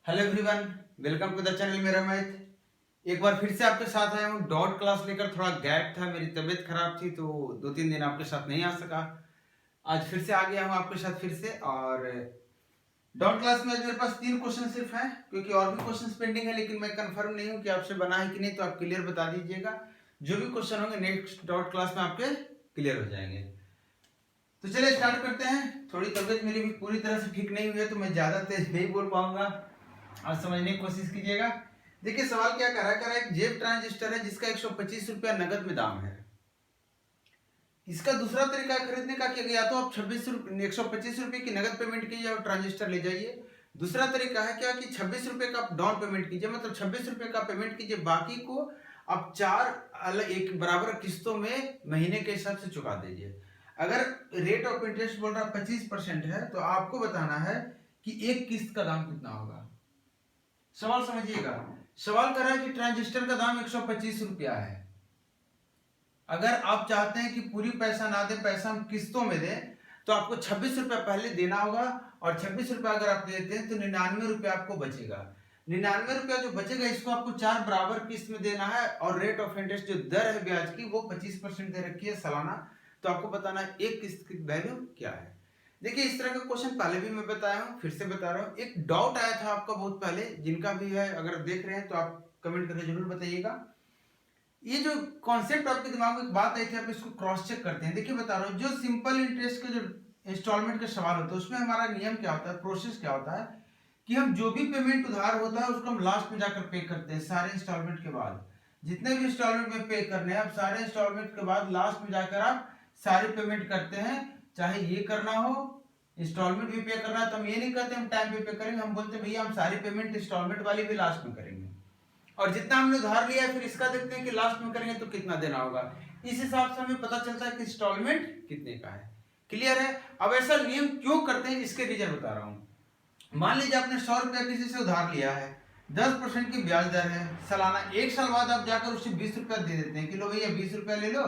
Hello everyone, welcome to the channel मेरा math. एक बार फिर से आपके साथ आया हूँ डॉट क्लास लेकर। थोड़ा गैप था, मेरी तबीयत खराब थी तो 2-3 दिन आपके साथ नहीं आ सका। आज फिर से आ गया हूँ आपके साथ फिर से। और डॉट क्लास में आज मेरे पास 3 क्वेश्चन सिर्फ हैं, क्योंकि और भी क्वेश्चन पेंडिंग है, लेकिन मैं कंफर्म नहीं हूँ कि आपसे बना है कि नहीं, तो आप क्लियर बता दीजिएगा। जो भी क्वेश्चन होंगे नेक्स्ट डॉट क्लास में आपके क्लियर हो जाएंगे। तो चलिए स्टार्ट करते हैं। थोड़ी तबीयत मेरी भी पूरी तरह से ठीक नहीं हुई है, तो मैं ज्यादा तेज नहीं बोल पाऊंगा, और समझने की कोशिश कीजिएगा। देखिए सवाल क्या कह रहा है एक जेब ट्रांजिस्टर है जिसका 125 रुपया नगद में दाम है। इसका दूसरा तरीका है खरीदने का कि या तो आप 125 रुपए की नगद पेमेंट कीजिए और ट्रांजिस्टर ले जाइए। दूसरा तरीका है क्या कि 26 रुपए का डाउन पेमेंट कीजिए, मतलब 26 रुपए का पेमेंट कीजिए, बाकी को आप 4 अलग एक बराबर किस्तों में महीने के हिसाब से चुका दीजिए। अगर रेट ऑफ इंटरेस्ट बोल रहा 25% है, तो आपको बताना है कि एक किस्त का दाम कितना होगा। सवाल समझिएगा। सवाल कर रहा है कि ट्रांजिस्टर का दाम 125 रुपया है। अगर आप चाहते हैं कि पूरी पैसा ना दे, पैसा हम किस्तों में दें, तो आपको 26 रुपया पहले देना होगा। और 26 रुपया अगर आप देते हैं तो 99 रुपया आपको बचेगा। 99 रुपया जो बचेगा इसको आपको 4 बराबर किस्त में देना है। और रेट ऑफ इंटरेस्ट जो दर है ब्याज की वो 25% दे रखी है सालाना। तो आपको बताना है एक किस्त की वैल्यू क्या है। देखिए इस तरह का क्वेश्चन पहले भी मैं बताया हूँ, फिर से बता रहा हूँ। एक डाउट आया था आपका बहुत पहले, जिनका भी है अगर देख रहे हैं तो आप कमेंट करके जरूर बताइएगा। ये जो कॉन्सेप्ट आपके दिमाग में एक बात आई थी, आप इसको क्रॉस चेक करते हैं। देखिए बता रहा हूँ, जो सिंपल इंटरेस्ट के जो इंस्टॉलमेंट के सवाल होते हैं उसमें हमारा नियम क्या होता है, प्रोसेस क्या होता है कि हम जो भी पेमेंट उधार होता है उसको हम लास्ट में जाकर पे करते हैं। सारे इंस्टॉलमेंट के बाद जितने भी इंस्टॉलमेंट में पे करने हैं, आप सारे इंस्टॉलमेंट के बाद लास्ट में जाकर आप सारी पेमेंट करते हैं। चाहे ये करना हो, इंस्टॉलमेंट भी पे करना है, तो हम ये नहीं कहते हम टाइम पे करेंगे, हम बोलते हैं भैया हम सारी पेमेंट इंस्टॉलमेंट वाली भी लास्ट में करेंगे। और जितना हमने उधार लिया है फिर इसका देखते हैं कि लास्ट में करेंगे तो कितना देना होगा। इस हिसाब से हमें पता चलता है कि इंस्टॉलमेंट कितने का है। क्लियर है। अब ऐसा नियम क्यों करते हैं इसके रीजन बता रहा हूं। मान लीजिए आपने 100 रुपया किसी से उधार लिया है, 10% की ब्याज दर है सालाना। 1 साल बाद आप जाकर उससे 20 रुपया दे देते हैं कि लो भैया 20 रुपया ले लो,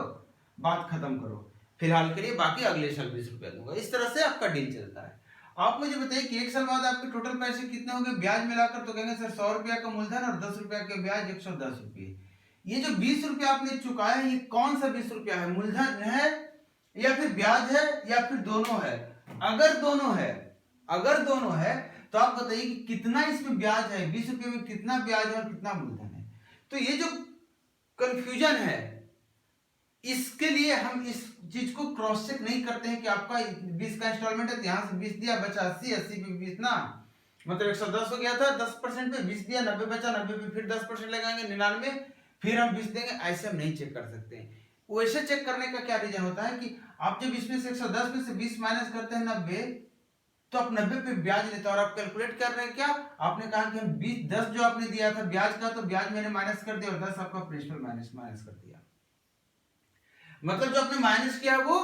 बात खत्म करो, फिलहाल के लिए, बाकी अगले साल 20 रुपया दूंगा। इस तरह से आपका डील चलता है। आप मुझे बताइए कि 1 साल बाद आपके टोटल पैसे कितने होंगे ब्याज मिलाकर, तो कहेंगे सर 100 रुपया का मूलधन और 10 रुपया के ब्याज 110 रुपये। ये जो 20 रुपया आपने चुकाया है, ये कौन सा 20 रुपया है, मूलधन है या फिर ब्याज है या फिर दोनों है? अगर दोनों है, अगर दोनों है तो आप बताइए कि कितना इसमें ब्याज है, 20 रुपये में कितना ब्याज है और कितना मूलधन है। तो ये जो कंफ्यूजन है, इसके लिए हम इस चीज को क्रॉस चेक नहीं करते हैं कि आपका 20 का इंस्टॉलमेंट है तो यहां से 20 दिया, बचा 80, 80 पे 20 ना, मतलब 110 हो गया था, 10% पे 20 दिया, 90 बचा, 90 पे फिर 10% लगाएंगे, 99, फिर हम 20 देंगे। ऐसे हम नहीं चेक कर सकते हैं। वैसे चेक करने का क्या रीजन होता है कि आप जब इसमें से 110 में से 20 माइनस करते हैं 90, तो आप 90 पे ब्याज लेते हैं और आप कैलकुलेट कर रहे हैं क्या, आपने कहा कि हम 20 10 जो आपने दिया था ब्याज का, तो ब्याज मैंने माइनस कर दिया और 10 आपका प्रिंसिपल माइनस कर दिया। मतलब जो आपने माइनस किया वो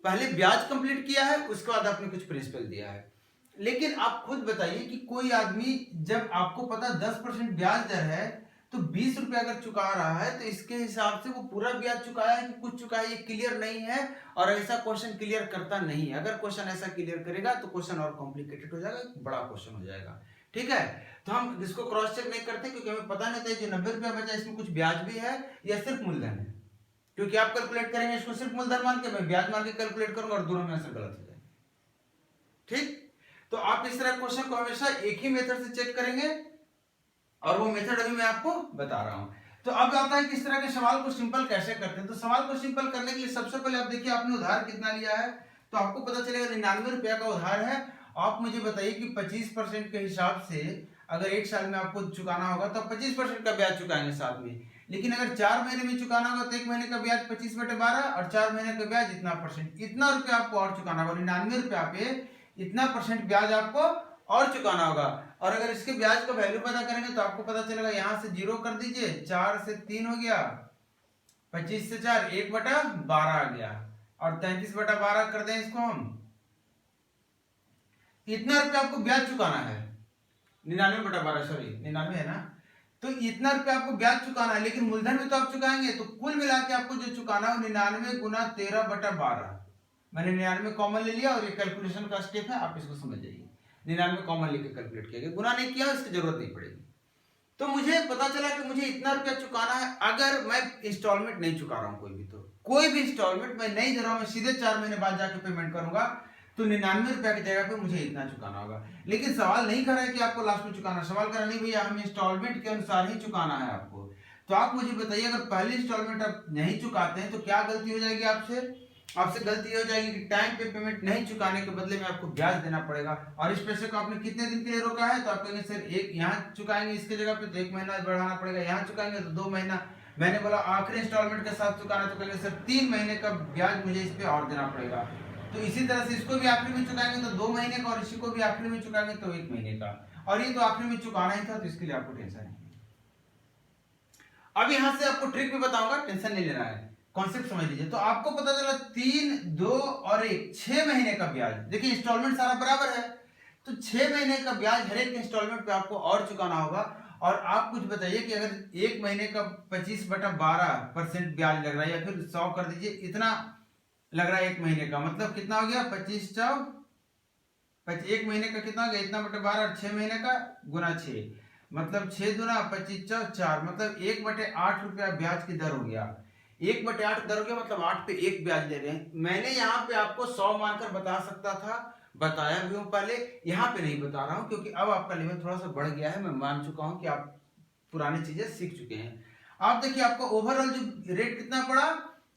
पहले ब्याज कंप्लीट किया है, उसके बाद आपने कुछ प्रिंसिपल दिया है। लेकिन आप खुद बताइए कि कोई आदमी, जब आपको पता 10% ब्याज दर है, तो 20 रुपया अगर चुका रहा है तो इसके हिसाब से वो पूरा ब्याज चुकाया है कि कुछ चुका है, ये क्लियर नहीं है। और ऐसा क्वेश्चन क्लियर करता नहीं है। अगर क्वेश्चन ऐसा क्लियर करेगा तो क्वेश्चन और कॉम्प्लिकेटेड हो जाएगा, बड़ा क्वेश्चन हो जाएगा। ठीक है, तो हम इसको क्रॉस चेक नहीं करते क्योंकि हमें पता नहीं था जो 90 रुपया बचा इसमें कुछ ब्याज भी है या सिर्फ मूलधन है। क्योंकि आप कैलकुलेट करेंगे इसको सिर्फ मूलधन मान के, मैं ब्याज मान के कैलकुलेट करूंगा और दोनों में आंसर गलत हो जाएंगे। ठीक, तो आप इस तरह क्वेश्चन को हमेशा एक ही मेथड से चेक करेंगे, और वो मेथड अभी मैं आपको बता रहा हूं। तो अब आता है कि इस तरह के सवाल को सिंपल कैसे करते हैं। तो सवाल को सिंपल करने के लिए सबसे पहले आप देखिए आपने उधार कितना लिया है, तो आपको पता चलेगा 99 रुपया का उधार है। आप मुझे बताइए कि 25% के हिसाब से अगर 1 साल में आपको चुकाना होगा तो 25% का ब्याज चुकाएंगे साथ में। लेकिन अगर 4 महीने में चुकाना होगा तो 1 महीने का ब्याज 25/12 और 4 महीने का ब्याज इतना परसेंट, इतना रुपया आपको और चुकाना होगा। 99 रुपया पे इतना परसेंट ब्याज आपको और चुकाना होगा। और अगर इसके ब्याज का वैल्यू पता करेंगे तो आपको पता चलेगा, यहां से 0 कर दीजिए, 4 से 3 हो गया, 25 से 4 1/12 आ गया, और 33/12 कर दें इसको हम, इतना रुपया आपको ब्याज चुकाना है। 99/12, सॉरी 99 है ना, तो इतना रुपया आपको ब्याज चुकाना है। लेकिन मूलधन में तो आप चुकाएंगे, तो कुल मिला के आपको जो चुकाना है 99 गुना 13/12। मैंने 99 कॉमन ले लिया और ये कैलकुलेशन का स्टेप है, आप इसको समझ जाइए। 99 कॉमन लेके कैलकुलेट किया गया, गुना नहीं किया, इसकी जरूरत नहीं पड़ेगी। तो मुझे पता चला कि मुझे इतना रुपया चुकाना है। अगर मैं इंस्टॉलमेंट नहीं चुका रहा हूँ, कोई भी इंस्टॉलमेंट मैं नहीं दे रहा हूँ, मैं सीधे 4 महीने बाद जाके पेमेंट करूंगा, तो 99 रुपया की जगह पे मुझे इतना चुकाना होगा। लेकिन सवाल नहीं कर रहा है कि आपको लास्ट में चुकाना, सवाल कर रहा नहीं भैया हमें इंस्टॉलमेंट के अनुसार ही चुकाना है आपको। तो आप मुझे बताइए, अगर पहली इंस्टॉलमेंट आप नहीं चुकाते हैं तो क्या गलती हो जाएगी आपसे गलती हो जाएगी कि टाइम पे पेमेंट नहीं चुकाने के बदले में आपको ब्याज देना पड़ेगा। और इस पैसे को आपने कितने दिन के लिए रोका है, तो आप कहेंगे सर एक यहाँ चुकाएंगे इसके जगह पे तो 1 महीना बढ़ाना पड़ेगा, यहाँ चुकाएंगे तो 2 महीना, मैंने बोला आखिरी इंस्टॉलमेंट के साथ चुकाना, तो कहेंगे सर 3 महीने का ब्याज मुझे इस पे और देना पड़ेगा। तो इसी तरह से इसको भी आखिरी में चुकाएंगे तो 2 महीने का, और इसी को भी आखिरी में चुकाएंगे तो 1 महीने का, और ये तो आखिरी में चुकाना ही था, तो इसके लिए आपको टेंशन नहीं। अब यहां से आपको ट्रिक भी बताऊंगा, टेंशन नहीं लेना है, कॉन्सेप्ट समझ लीजिए। तो आपको पता चला 3, 2 और 1 6 महीने का ब्याज। देखिए इंस्टॉलमेंट सारा बराबर है, तो 6 महीने का ब्याज हर एक इंस्टॉलमेंट पे आपको और चुकाना होगा। और आप कुछ बताइए कि अगर 1 महीने का 25/12% ब्याज लग रहा है, या फिर 100 कर दीजिए, इतना लग रहा है 1 महीने का, मतलब कितना हो गया 25 चौ 1 महीने का कितना हो गया, इतना बटे 12, और 6 महीने का गुना 6, मतलब 6 दूना 25 चौ 4, मतलब 1/8 रुपया ब्याज की दर हो गया। 1/8 दर हो गया, मतलब 8 पे 1 ब्याज ले रहे हैं। मैंने यहाँ पे आपको 100 मानकर बता सकता था, बताया भी हूँ पहले, यहाँ पे नहीं बता रहा हूँ क्योंकि अब आपका लेवल थोड़ा सा बढ़ गया है। मैं मान चुका हूँ कि आप पुरानी चीजें सीख चुके हैं। आप देखिए आपका ओवरऑल जो रेट कितना पड़ा,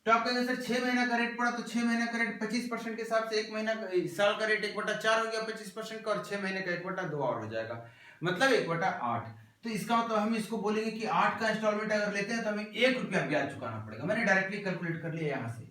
तो आप कहेंगे सर 6 महीना का रेट पड़ा, तो 6 महीना का रेट 25% के हिसाब से 1 महीना साल का रेट 1/4 हो गया 25% का, और 6 महीने का 1/2 और हो जाएगा, मतलब 1/8। तो इसका मतलब हम इसको बोलेंगे कि 8 का इंस्टॉलमेंट अगर लेते हैं तो हमें 1 रुपया ब्याज चुकाना पड़ेगा। मैंने डायरेक्टली कैलकुलेट कर लिया यहाँ से,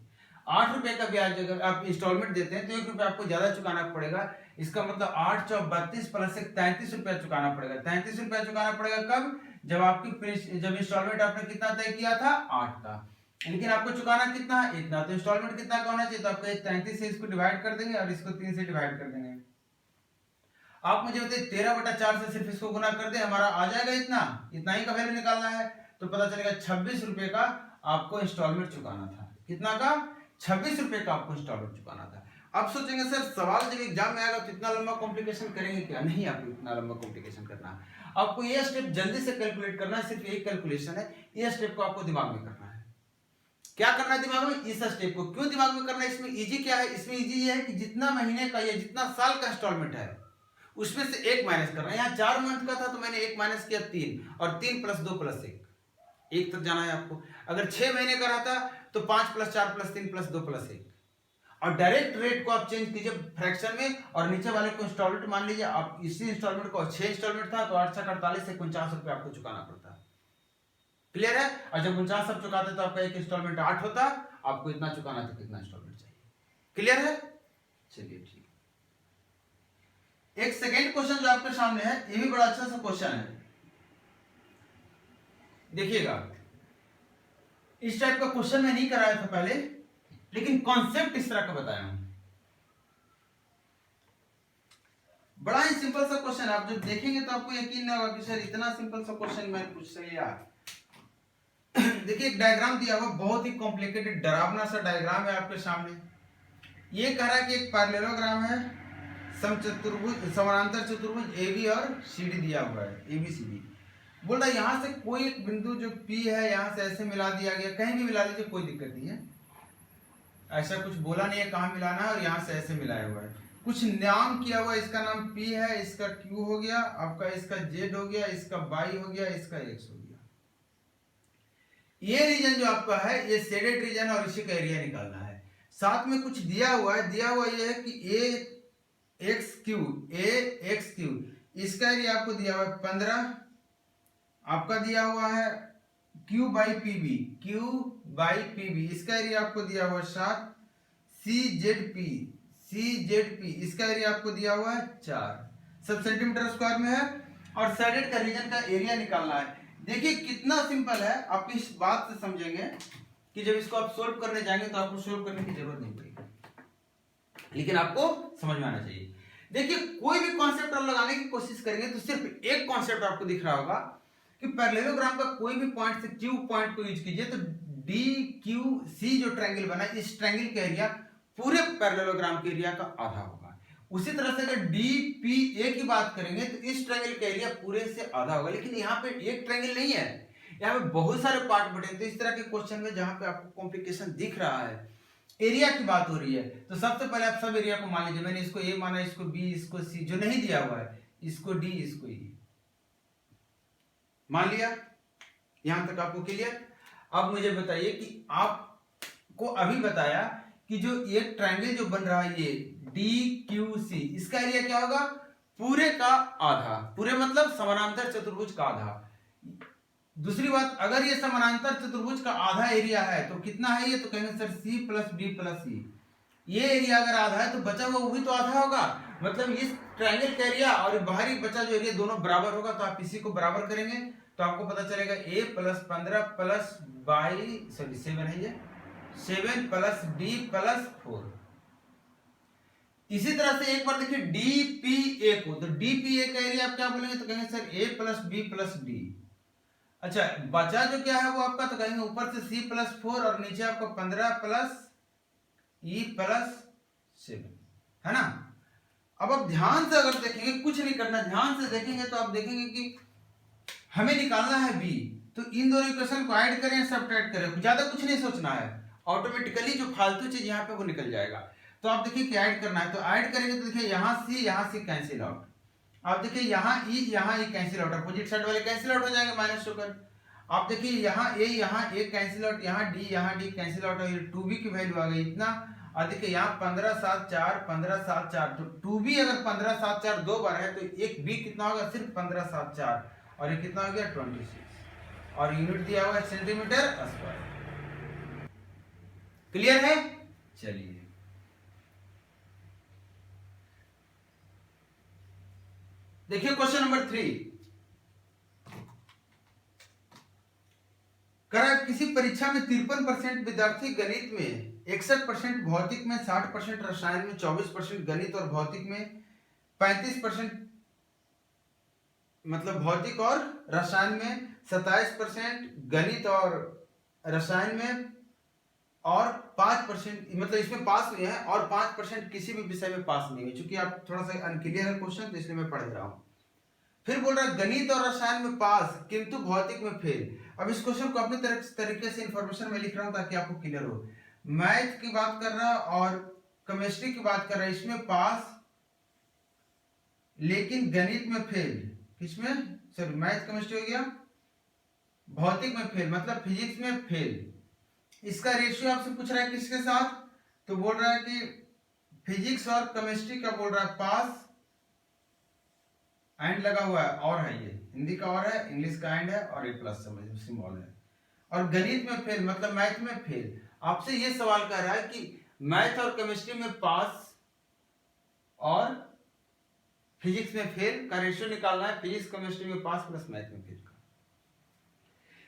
8 रुपए का ब्याज अगर आप इंस्टॉलमेंट देते हैं तो 1 रुपया आपको ज्यादा चुकाना पड़ेगा। इसका मतलब 8 चौ 32 प्लस 1 33 रुपया चुकाना पड़ेगा। 33 रुपया चुकाना पड़ेगा कब, जब इंस्टॉलमेंट आपने कितना तय किया था 8 का, लेकिन आपको चुकाना कितना है इतना, तो इंस्टॉलमेंट कितना का होना चाहिए, तो आपको 33 से इसको डिवाइड कर देंगे और इसको 3 से डिवाइड कर देंगे। आप मुझे बताइए 13/4 से सिर्फ इसको गुना कर दे, हमारा आ जाएगा इतना ही का वैल्यू निकालना है, तो पता चलेगा 26 रुपए का आपको इंस्टॉलमेंट चुकाना था। कितना का, 26 रुपए का आपको इंस्टॉलमेंट चुकाना था। अब सोचेंगे सर सवाल जब एग्जाम में आएगा तो इतना लंबा कॉम्प्लिकेशन करेंगे क्या, नहीं आपको इतना लंबा कॉम्प्लिकेशन करना, आपको ये स्टेप जल्दी से कैलकुलेट करना है, सिर्फ एक कैलकुलेशन है, ये स्टेप को आपको दिमाग में करना है। क्या करना है दिमाग में, इस स्टेप को क्यों दिमाग में करना है, इसमें इजी क्या है, इसमें इजी ये है कि जितना महीने का या जितना साल का इंस्टॉलमेंट है उसमें से 1 माइनस करना है। यहाँ 4 मंथ का था तो मैंने 1 माइनस किया 3, और 3 + 2 + 1 तक जाना है आपको। अगर 6 महीने का रहता तो 5 + 4 + 3 + 2 + 1, और डायरेक्ट रेट को आप चेंज कीजिए फ्रैक्शन में, और नीचे वाले को इंस्टॉलमेंट मान लीजिए। आप इसी इंस्टॉलमेंट को 6 इंस्टॉलमेंट था तो 8 × 48 से 49 रुपये आपको चुकाना पड़ता। क्लियर है। और जब 49 सब चुकाते तो आपका एक इंस्टॉलमेंट 8 होता, आपको इतना चुकाना तो कितना इंस्टॉलमेंट चाहिए। क्लियर है, चलिए ठीक। एक सेकेंड क्वेश्चन जो आपके सामने है, ये भी बड़ा अच्छा सा क्वेश्चन है, देखिएगा। इस टाइप का क्वेश्चन मैं नहीं कराया था पहले, लेकिन कॉन्सेप्ट इस तरह का बताया हूं। बड़ा ही सिंपल सा क्वेश्चन है, आप जब देखेंगे तो आपको यकीन नहीं होगा कि सर इतना सिंपल सा क्वेश्चन मैं पूछ लिया। देखिए एक डायग्राम दिया हुआ, बहुत ही कॉम्प्लिकेटेड डरावना सा डायग्राम है आपके सामने। ये कह रहा है कि एक पैरेललोग्राम है, समचतुर्भुज समानांतर चतुर्भुज AB और CD दिया हुआ है, ABCD। बोल रहा है यहाँ से कोई एक बिंदु जो P है यहाँ से ऐसे मिला दिया गया, कहीं भी मिला लीजिए कोई दिक्कत नहीं है, ऐसा कुछ बोला नहीं है कहाँ मिलाना है, और यहाँ से ऐसे मिलाया हुआ है, कुछ नाम किया हुआ है, इसका नाम P है, इसका Q हो गया आपका, इसका Z हो गया, इसका Y हो गया, इसका X हो गया। ये रीजन जो आपका है ये शेडेड रीजन, और इसी का एरिया निकालना है। साथ में कुछ दिया हुआ है, ये है कि AXQ, इसका एरिया आपको दिया हुआ है 15, आपका दिया हुआ है Q/PB, इसका एरिया आपको दिया हुआ है 7, CZP, इसका एरिया आपको दिया हुआ है 4, सब सेंटीमीटर स्क्वायर में है, और शेडेड का रीजन का एरिया निकालना है। देखिए कितना सिंपल है, आप इस बात से समझेंगे कि जब इसको आप सोल्व करने जाएंगे तो आपको सोल्व करने की जरूरत नहीं पड़ेगी, लेकिन आपको समझ में आना चाहिए। देखिए कोई भी कॉन्सेप्ट आप लगाने की कोशिश करेंगे तो सिर्फ एक कॉन्सेप्ट आपको दिख रहा होगा कि पैरेललोग्राम का कोई भी पॉइंट से Q पॉइंट को यूज कीजिए तो DQC जो ट्रायंगल बना, इस ट्रायंगल का एरिया पूरे पैरेललोग्राम के एरिया का आधा होगा। उसी तरह से अगर DPA की बात करेंगे तो इस ट्रायंगल का एरिया पूरे से आधा होगा, लेकिन यहाँ पे एक ट्रायंगल नहीं है, यहाँ पे बहुत सारे पार्ट बटे। तो इस तरह के क्वेश्चन में जहां पे आपको कॉम्प्लिकेशन दिख रहा है, एरिया की बात हो रही है, तो सबसे पहले आप सब एरिया को मान लीजिए। मैंने इसको ए माना, इसको बी, इसको सी, जो नहीं दिया हुआ है इसको डी, इसको ई मान लिया। यहां तक आपको क्लियर? अब मुझे बताइए कि आपको अभी बताया कि जो एक ट्रायंगल जो बन रहा है ये DQC, इसका एरिया क्या होगा? पूरे का आधा। पूरे मतलब समानांतर चतुर्भुज का आधा। दूसरी बात, अगर ये समानांतर चतुर्भुज का आधा एरिया है तो कितना है ये? तो कहेंगे सर C + D + E। ये एरिया अगर आधा है तो बचा हुआ वो भी तो आधा होगा। मतलब इस ट्रायंगल का एरिया और बाहरी बचा जो एरिया दोनों बराबर होगा, तो आप इसी को बराबर करेंगे तो आपको पता चलेगा A + 15 + 22 सॉरी 7 है ये, 7 + D + 4। इसी तरह से एक बार देखिए DPA को, तो DPA का एरिया आप क्या बोलेंगे? तो कहेंगे सर A + B + D। अच्छा, बचा जो क्या है वो आपका, तो कहेंगे ऊपर से C + 4 और नीचे आपको 15 + E + 7 है ना। अब आप ध्यान से अगर देखेंगे, कुछ नहीं करना, ध्यान से देखेंगे तो आप देखेंगे कि हमें निकालना है B, तो इन दोनों इक्वेशन को ऐड करें, सब्ट्रैक्ट करें, ज्यादा कुछ नहीं सोचना है, ऑटोमेटिकली जो फालतू चीज यहाँ पे वो निकल जाएगा। तो आप देखिए कि ऐड करना है, तो ऐड करेंगे तो देखिए यहाँ C कैंसिल आउट। आप देखिए यहाँ E cancel out, opposite side वाले कैंसिल आउट हो जाएंगे माइनस होकर। आप देखिए यहाँ A कैंसिल आउट, यहाँ D कैंसिल आउट, 2B की वैल्यू आ गई इतना। और देखिए यहाँ 15 7 4 15 7 4, तो 2B अगर 15 7 4 दो बार है तो एक B कितना होगा? सिर्फ 15 7 4, और ये कितना हो गया? 26, और यूनिट दिया हुआ है सेंटीमीटर स्क्वायर। क्लियर है? चलिए देखिए क्वेश्चन नंबर 3। करा किसी परीक्षा में 53% विद्यार्थी गणित में, 61% भौतिक में, 60% रसायन में, 24% गणित और भौतिक में, 35% मतलब भौतिक और रसायन में, 27% गणित और रसायन में, और 5% मतलब इसमें पास हुए हैं, और 5% किसी भी विषय में पास नहीं हुए। चूंकि आप थोड़ा सा अनक्लियर है क्वेश्चन, तो इसलिए मैं पढ़ रहा हूं। फिर बोल रहा है गणित और रसायन में पास किंतु भौतिक में फेल। अब इस क्वेश्चन को अपने तरीके से इंफॉर्मेशन में लिख रहा हूं ताकि आपको क्लियर हो। मैथ की बात कर रहा है और केमिस्ट्री की बात कर रहा है, इसमें पास लेकिन गणित में फेल। किसमें? सॉरी, मैथ केमिस्ट्री हो गया, भौतिक में फेल मतलब फिजिक्स में फेल। इसका रेशियो आपसे पूछ रहा है किसके साथ? तो बोल रहा है कि फिजिक्स और केमिस्ट्री का बोल रहा है पास, एंड लगा हुआ है, और है ये हिंदी का और है, इंग्लिश का एंड है, और ए प्लस सिंबल है। और गणित में फेल मतलब मैथ में फेल। आपसे ये सवाल कर रहा है कि मैथ और केमिस्ट्री में पास और फिजिक्स में फेल का रेशियो निकालना है। फिजिक्स केमिस्ट्री में पास प्लस मैथ में फेल का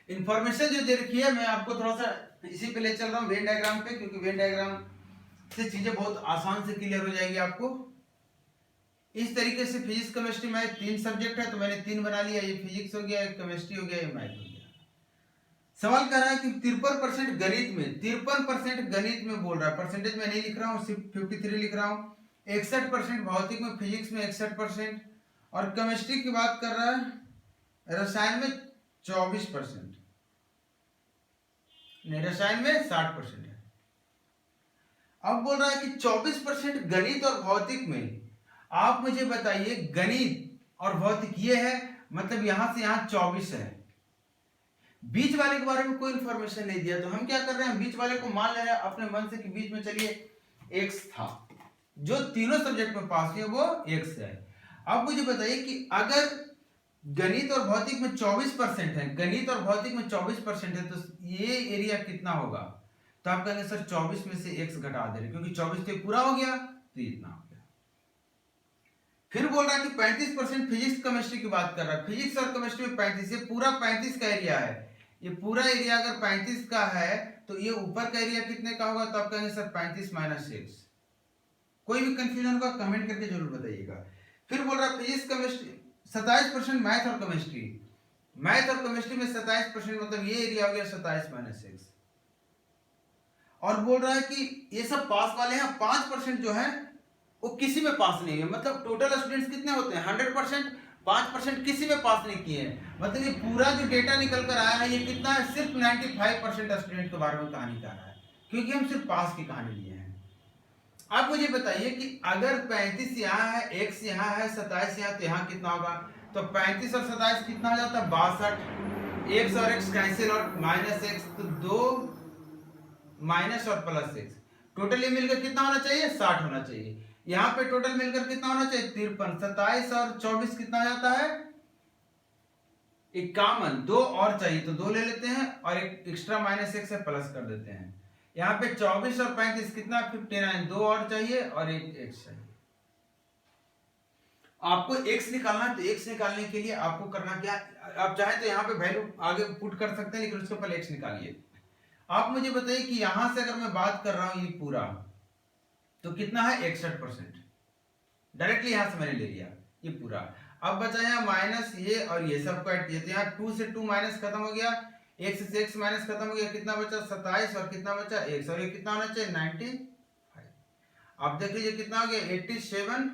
इंफॉर्मेशन जो दे रखी है, मैं आपको थोड़ा सा इसी पे ले चल रहा हूँ, वेन डायग्राम पे, क्योंकि वेन डायग्राम से चीजें बहुत आसान से क्लियर हो जाएगी आपको। इस तरीके से फिजिक्स केमिस्ट्री मैथ 3 सब्जेक्ट है, तो मैंने 3 बना लिया। ये फिजिक्स हो गया, एक केमिस्ट्री हो गया, ये मैथ हो गया। सवाल कर रहा है कि 53% गणित में, 53% गणित में बोल रहा है, परसेंटेज में नहीं लिख रहा हूँ, सिर्फ 53 लिख रहा हूँ। 61% भौतिक में, फिजिक्स में 61%, और केमिस्ट्री की बात कर रहा है, रसायन में 24%, नहीं रसायन में 60% है। अब बोल रहा है कि 24% गणित और भौतिक में। आप मुझे बताइए, गणित और भौतिक ये है, मतलब यहां से यहां 24 है, बीच वाले के बारे में कोई इंफॉर्मेशन नहीं दिया, तो हम क्या कर रहे हैं, बीच वाले को मान ले रहे हैं अपने मन से कि बीच में चलिए x था, जो तीनों सब्जेक्ट में पास हुए वो x है। अब मुझे बताइए कि अगर गणित और भौतिक में 24% है, गणित और भौतिक में 24% है, तो ये एरिया कितना होगा? तो आप कहेंगे सर 24 में से x घटा दे रहे, क्योंकि 24 तो पूरा हो गया, तो इतना हो गया। फिर बोल रहा है कि 35% फिजिक्स केमिस्ट्री की बात कर रहा है, फिजिक्स और केमिस्ट्री में 35, ये पूरा 35 का एरिया है। ये पूरा एरिया अगर 35 का है तो ये ऊपर का एरिया कितने का होगा? तो आप कहेंगे सर 35 - 6। कोई भी कंफ्यूजन होगा कमेंट करके जरूर बताइएगा। फिर बोल रहा है फिजिक्स केमिस्ट्री 27%, मैथ और केमिस्ट्री, मैथ और केमिस्ट्री में 27%, मतलब ये एरिया हो गया 27 - 6। और बोल रहा है कि ये सब पास वाले हैं, 5% जो है वो किसी में पास नहीं है। मतलब टोटल स्टूडेंट्स कितने होते हैं 100%, 5% किसी में पास नहीं किए हैं। मतलब ये पूरा जो डेटा निकल कर आया है ये कितना है, सिर्फ 95% स्टूडेंट के बारे में कहानी कह रहा है, क्योंकि हम सिर्फ पास की कहानी लिए हैं। अब मुझे बताइए कि अगर 35 यहाँ है, x यहाँ है, 27 यहाँ, तो यहाँ कितना होगा? तो 35 और 27 कितना हो जाता है 62। x और x कैंसिल और -x, तो 2 माइनस और प्लस x, टोटल ये मिलकर कितना होना चाहिए 60 होना चाहिए। यहाँ पे टोटल मिलकर कितना होना चाहिए 53। 27 और 24 कितना हो जाता है 51। 2 और चाहिए तो 2 ले लेते हैं और एक एक्स्ट्रा -x से प्लस कर देते हैं। यहाँ पे 24 और 35 कितना 59। 2 और चाहिए और एक x चाहिए। आपको x निकालना है, तो x निकालने के लिए आपको करना क्या, आप चाहे तो यहाँ पे वैल्यू आगे पुट कर सकते हैं, लेकिन उसके पहले x निकालिए। आप मुझे बताइए कि यहां से अगर मैं बात कर रहा हूं ये पूरा, तो कितना है 61%। डायरेक्टली यहां से मैंने ले लिया ये पूरा। अब बचा यहाँ माइनस ये और ये सबको ऐड किया, तो यहाँ 2 से 2 माइनस खत्म हो गया, x से x माइनस खत्म हो गया, कितना बचा 27 और कितना बचा x, और ये कितना होना चाहिए 95। अब देख लीजिए कितना हो गया 87,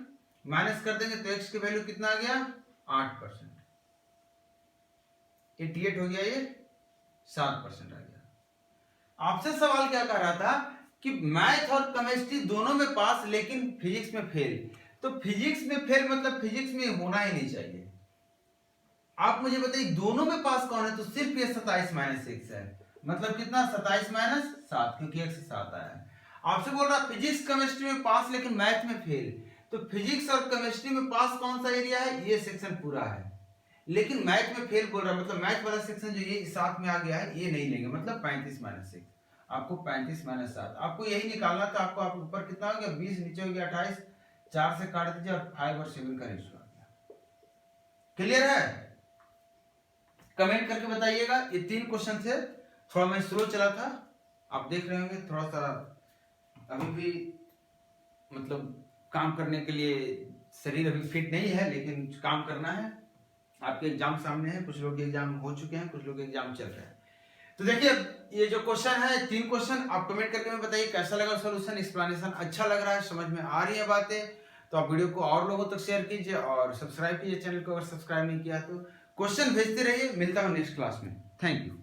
माइनस कर देंगे तो x की वैल्यू कितना आ गया 8%। 88 हो गया, ये 7% आ गया। आपसे सवाल क्या कर रहा था कि मैथ और केमिस्ट्री दोनों में पास लेकिन फिजिक्स में फेल। तो फिजिक्स में फेल मतलब फिजिक्स में होना ही नहीं चाहिए। आप मुझे बताइए दोनों में पास कौन है, तो सिर्फ ये 27 माइनस x है। मतलब कितना 27 माइनस 7, क्योंकि x 7 आया है। आपसे बोल रहा फिजिक्स केमिस्ट्री में पास लेकिन मैथ में फेल। तो फिजिक्स और केमिस्ट्री में पास कौन सा एरिया है, ये सेक्शन पूरा है, लेकिन मैथ में फेल बोल रहा है। मतलब मैथ वाला सेक्शन जो ये साथ में आ गया है ये नहीं लेंगे। मतलब 35 माइनस 6, आपको 35 माइनस 7 आपको यही निकालना था। आपको आप ऊपर कितना हो गया 20, नीचे हो गया 28, 4 से काट दीजिए और 5 और 7 का रेशियो आ गया। क्लियर है? कमेंट करके बताइएगा। ये 3 क्वेश्चन थे, थोड़ा मैं स्लो चला था, आप देख रहे होंगे थोड़ा सा अभी भी मतलब काम करने के लिए शरीर अभी फिट नहीं है, लेकिन काम करना है। आपके एग्जाम सामने है, कुछ लोग के एग्जाम हो चुके हैं, कुछ लोग के एग्जाम चल रहे हैं। तो देखिए ये जो क्वेश्चन है 3 क्वेश्चन, आप कमेंट करके में बताइए कैसा लगा सॉल्यूशन, एक्सप्लेनेशन अच्छा लग रहा है, समझ में आ रही है बातें, तो आप वीडियो को और लोगों तक शेयर कीजिए और सब्सक्राइब कीजिए चैनल को अगर सब्सक्राइब नहीं किया तो। क्वेश्चन भेजते रहिए, मिलता हूं नेक्स्ट क्लास में। Thank you.